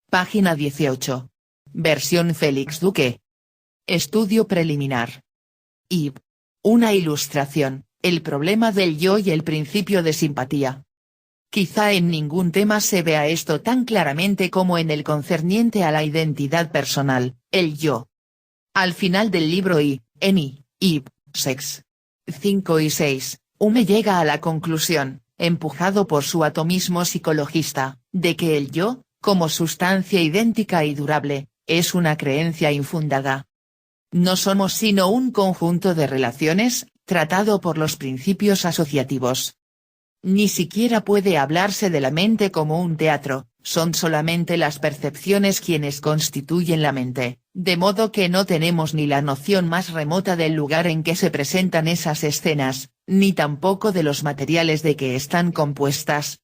página 18. Versión Félix Duque. Estudio preliminar. Ib. Una ilustración, el problema del yo y el principio de simpatía. Quizá en ningún tema se vea esto tan claramente como en el concerniente a la identidad personal, el yo. Al final del libro y, en Ib, 5 y 6, Hume llega a la conclusión, empujado por su atomismo psicologista, de que el yo, como sustancia idéntica y durable, es una creencia infundada. No somos sino un conjunto de relaciones, tratado por los principios asociativos. Ni siquiera puede hablarse de la mente como un teatro, son solamente las percepciones quienes constituyen la mente, de modo que no tenemos ni la noción más remota del lugar en que se presentan esas escenas, ni tampoco de los materiales de que están compuestas.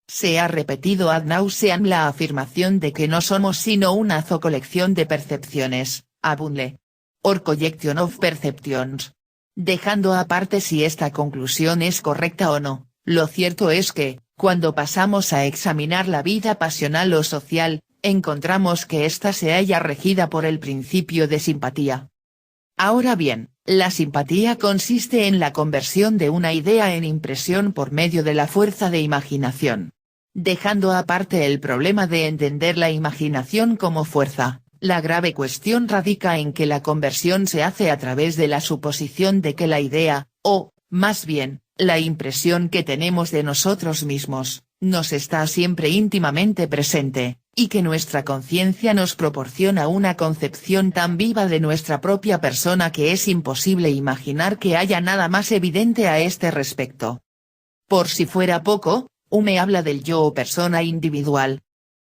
Se ha repetido ad nauseam la afirmación de que no somos sino una colección de percepciones, abundle. Or collection of perceptions. Dejando aparte si esta conclusión es correcta o no. Lo cierto es que, cuando pasamos a examinar la vida pasional o social, encontramos que ésta se halla regida por el principio de simpatía. Ahora bien, la simpatía consiste en la conversión de una idea en impresión por medio de la fuerza de imaginación. Dejando aparte el problema de entender la imaginación como fuerza, la grave cuestión radica en que la conversión se hace a través de la suposición de que la idea, o, más bien, la impresión que tenemos de nosotros mismos, nos está siempre íntimamente presente, y que nuestra conciencia nos proporciona una concepción tan viva de nuestra propia persona que es imposible imaginar que haya nada más evidente a este respecto. Por si fuera poco, Hume habla del yo o persona individual.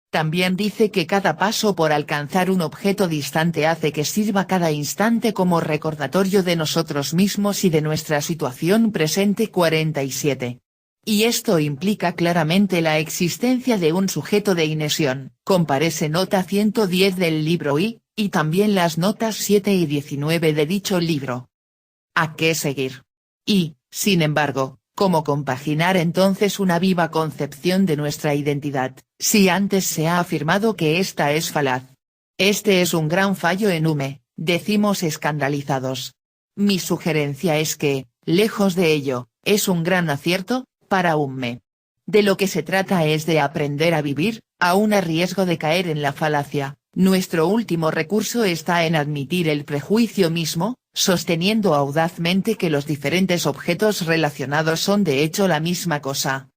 También dice que cada paso por alcanzar un objeto distante hace que sirva cada instante como recordatorio de nosotros mismos y de nuestra situación presente. 47. Y esto implica claramente la existencia de un sujeto de inesión, comparece nota 110 del libro y también las notas 7 y 19 de dicho libro. ¿A qué seguir? Y, sin embargo, ¿cómo compaginar entonces una viva concepción de nuestra identidad, si antes se ha afirmado que esta es falaz? Este es un gran fallo en Hume, decimos escandalizados. Mi sugerencia es que, lejos de ello, es un gran acierto, para Hume. De lo que se trata es de aprender a vivir, aun a riesgo de caer en la falacia. Nuestro último recurso está en admitir el prejuicio mismo, sosteniendo audazmente que los diferentes objetos relacionados son de hecho la misma cosa.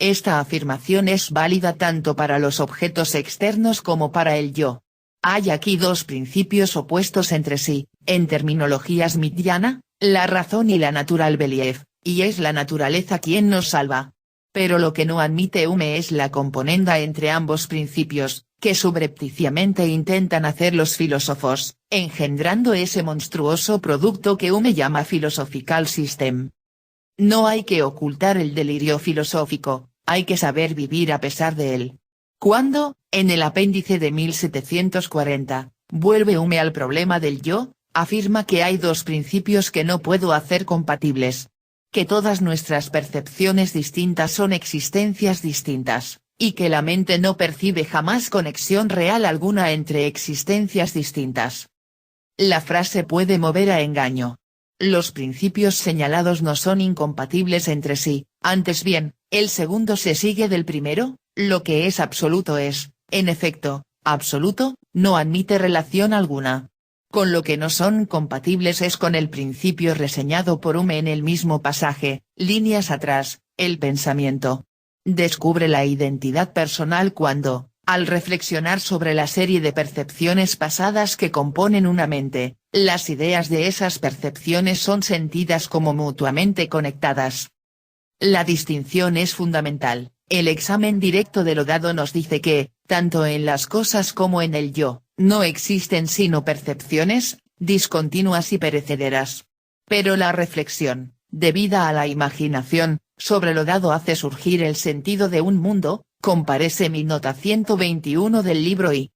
Esta afirmación es válida tanto para los objetos externos como para el yo. Hay aquí dos principios opuestos entre sí, en terminología smithiana, la razón y la natural belief, y es la naturaleza quien nos salva. Pero lo que no admite Hume es la componenda entre ambos principios, que subrepticiamente intentan hacer los filósofos, engendrando ese monstruoso producto que Hume llama Philosophical System. No hay que ocultar el delirio filosófico, hay que saber vivir a pesar de él. Cuando, en el apéndice de 1740, vuelve Hume al problema del yo, afirma que hay dos principios que no puedo hacer compatibles. Que todas nuestras percepciones distintas son existencias distintas, y que la mente no percibe jamás conexión real alguna entre existencias distintas. La frase puede mover a engaño. Los principios señalados no son incompatibles entre sí, antes bien, el segundo se sigue del primero, lo que es absoluto es, en efecto, absoluto, no admite relación alguna. Con lo que no son compatibles es con el principio reseñado por Hume en el mismo pasaje, líneas atrás, el pensamiento. Descubre la identidad personal cuando, al reflexionar sobre la serie de percepciones pasadas que componen una mente, las ideas de esas percepciones son sentidas como mutuamente conectadas. La distinción es fundamental, el examen directo de lo dado nos dice que, tanto en las cosas como en el yo, no existen sino percepciones, discontinuas y perecederas. Pero la reflexión, debida a la imaginación, sobre lo dado hace surgir el sentido de un mundo, comparece mi nota 121 del libro y.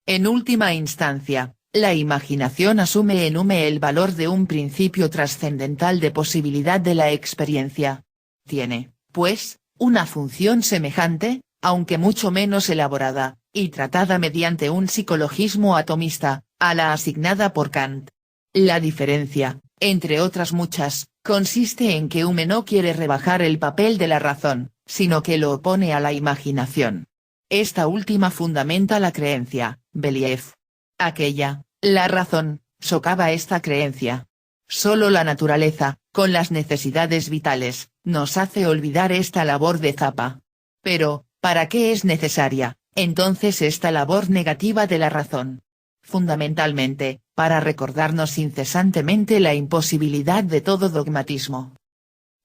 En última instancia, la imaginación asume en Hume el valor de un principio trascendental de posibilidad de la experiencia. Tiene, pues, una función semejante, aunque mucho menos elaborada, y tratada mediante un psicologismo atomista, a la asignada por Kant. La diferencia, entre otras muchas, consiste en que Hume no quiere rebajar el papel de la razón, sino que lo opone a la imaginación. Esta última fundamenta la creencia, belief. Aquella, la razón, socava esta creencia. Solo la naturaleza, con las necesidades vitales, nos hace olvidar esta labor de Zappa. Pero, ¿para qué es necesaria, entonces esta labor negativa de la razón? Fundamentalmente, para recordarnos incesantemente la imposibilidad de todo dogmatismo.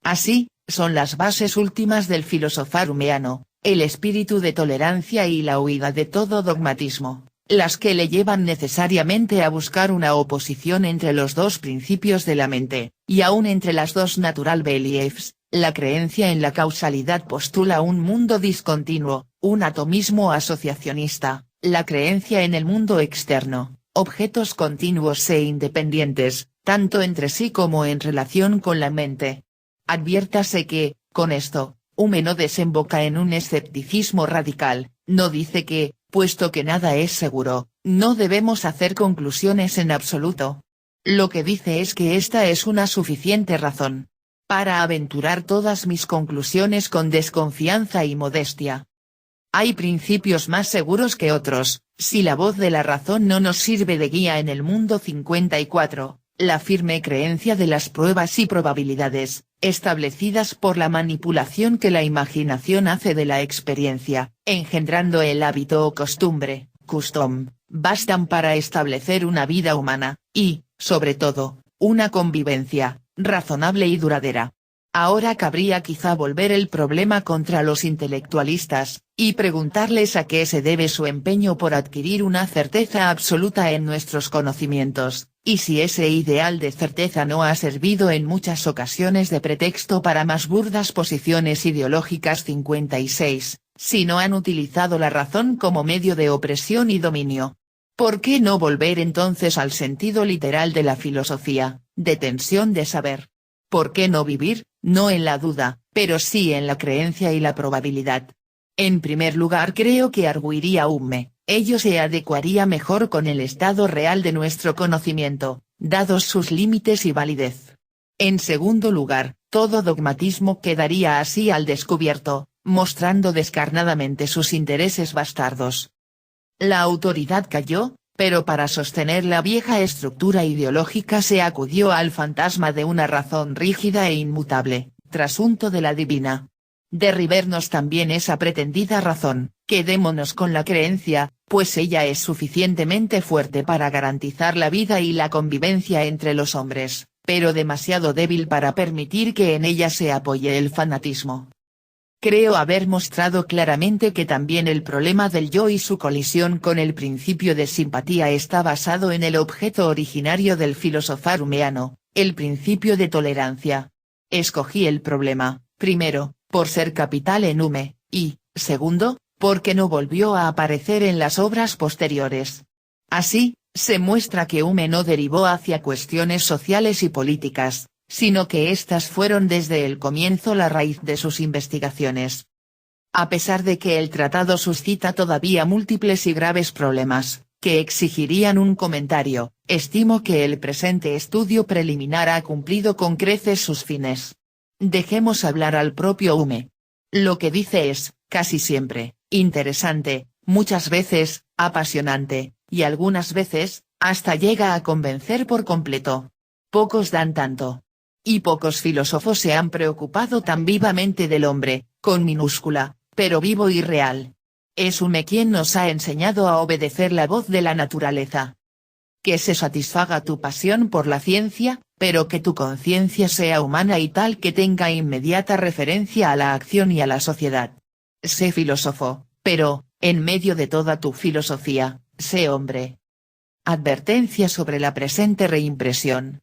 Así, son las bases últimas del filosofar humeano, el espíritu de tolerancia y la huida de todo dogmatismo, las que le llevan necesariamente a buscar una oposición entre los dos principios de la mente, y aún entre las dos natural beliefs. La creencia en la causalidad postula un mundo discontinuo, un atomismo asociacionista, la creencia en el mundo externo, objetos continuos e independientes, tanto entre sí como en relación con la mente. Adviértase que, con esto, Hume no desemboca en un escepticismo radical, no dice que, puesto que nada es seguro, no debemos hacer conclusiones en absoluto. Lo que dice es que esta es una suficiente razón para aventurar todas mis conclusiones con desconfianza y modestia. Hay principios más seguros que otros, si la voz de la razón no nos sirve de guía en el mundo 54, la firme creencia de las pruebas y probabilidades, establecidas por la manipulación que la imaginación hace de la experiencia, engendrando el hábito o costumbre, custom, bastan para establecer una vida humana, y, sobre todo, una convivencia razonable y duradera. Ahora cabría quizá volver el problema contra los intelectualistas, y preguntarles a qué se debe su empeño por adquirir una certeza absoluta en nuestros conocimientos, y si ese ideal de certeza no ha servido en muchas ocasiones de pretexto para más burdas posiciones ideológicas. 56, si no han utilizado la razón como medio de opresión y dominio. ¿Por qué no volver entonces al sentido literal de la filosofía, de tensión de saber? ¿Por qué no vivir, no en la duda, pero sí en la creencia y la probabilidad? En primer lugar creo que arguiría Hume, ello se adecuaría mejor con el estado real de nuestro conocimiento, dados sus límites y validez. En segundo lugar, todo dogmatismo quedaría así al descubierto, mostrando descarnadamente sus intereses bastardos. La autoridad cayó, pero para sostener la vieja estructura ideológica se acudió al fantasma de una razón rígida e inmutable, trasunto de la divina. Derribernos también esa pretendida razón, quedémonos con la creencia, pues ella es suficientemente fuerte para garantizar la vida y la convivencia entre los hombres, pero demasiado débil para permitir que en ella se apoye el fanatismo. Creo haber mostrado claramente que también el problema del yo y su colisión con el principio de simpatía está basado en el objeto originario del filosofar humeano, el principio de tolerancia. Escogí el problema, primero, por ser capital en Hume, y, segundo, porque no volvió a aparecer en las obras posteriores. Así, se muestra que Hume no derivó hacia cuestiones sociales y políticas, sino que éstas fueron desde el comienzo la raíz de sus investigaciones. A pesar de que el tratado suscita todavía múltiples y graves problemas, que exigirían un comentario, estimo que el presente estudio preliminar ha cumplido con creces sus fines. Dejemos hablar al propio Hume. Lo que dice es, casi siempre, interesante, muchas veces, apasionante, y algunas veces, hasta llega a convencer por completo. Pocos dan tanto. Y pocos filósofos se han preocupado tan vivamente del hombre, con minúscula, pero vivo y real. Es Hume quien nos ha enseñado a obedecer la voz de la naturaleza. Que se satisfaga tu pasión por la ciencia, pero que tu conciencia sea humana y tal que tenga inmediata referencia a la acción y a la sociedad. Sé filósofo, pero, en medio de toda tu filosofía, sé hombre. Advertencia sobre la presente reimpresión.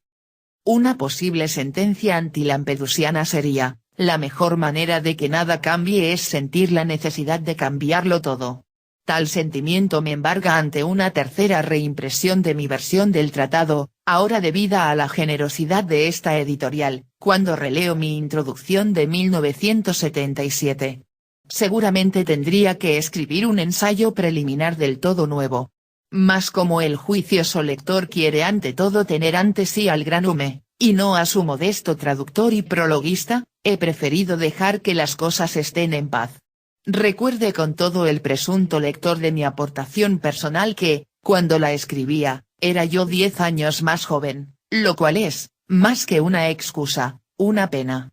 Una posible sentencia antilampedusiana sería, la mejor manera de que nada cambie es sentir la necesidad de cambiarlo todo. Tal sentimiento me embarga ante una tercera reimpresión de mi versión del tratado, ahora debida a la generosidad de esta editorial, cuando releo mi introducción de 1977. seguramente tendría que escribir un ensayo preliminar del todo nuevo. Mas como el juicioso lector quiere ante todo tener ante sí al gran Hume, y no a su modesto traductor y prologuista, he preferido dejar que las cosas estén en paz. Recuerde con todo el presunto lector de mi aportación personal que, cuando la escribía, era yo 10 años más joven, lo cual es, más que una excusa, una pena.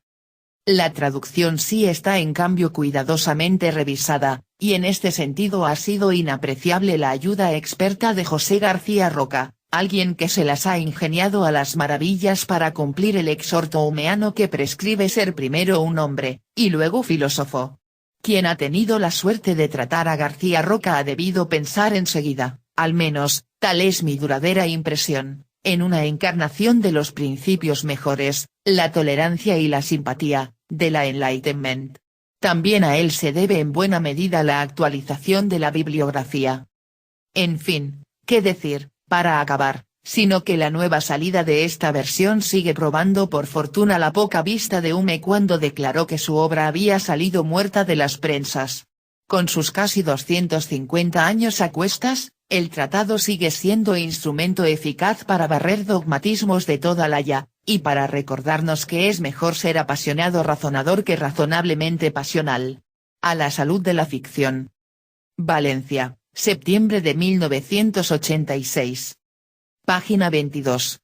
La traducción sí está en cambio cuidadosamente revisada, y en este sentido ha sido inapreciable la ayuda experta de José García Roca, alguien que se las ha ingeniado a las maravillas para cumplir el exhorto humeano que prescribe ser primero un hombre, y luego filósofo. Quien ha tenido la suerte de tratar a García Roca ha debido pensar enseguida, al menos, tal es mi duradera impresión, en una encarnación de los principios mejores, la tolerancia y la simpatía, de la Enlightenment. También a él se debe en buena medida la actualización de la bibliografía. En fin, ¿qué decir, para acabar, sino que la nueva salida de esta versión sigue probando por fortuna la poca vista de Hume cuando declaró que su obra había salido muerta de las prensas. Con sus casi 250 años a cuestas, el tratado sigue siendo instrumento eficaz para barrer dogmatismos de toda la ya, y para recordarnos que es mejor ser apasionado razonador que razonablemente pasional. A la salud de la ficción. Valencia, septiembre de 1986. Página 22.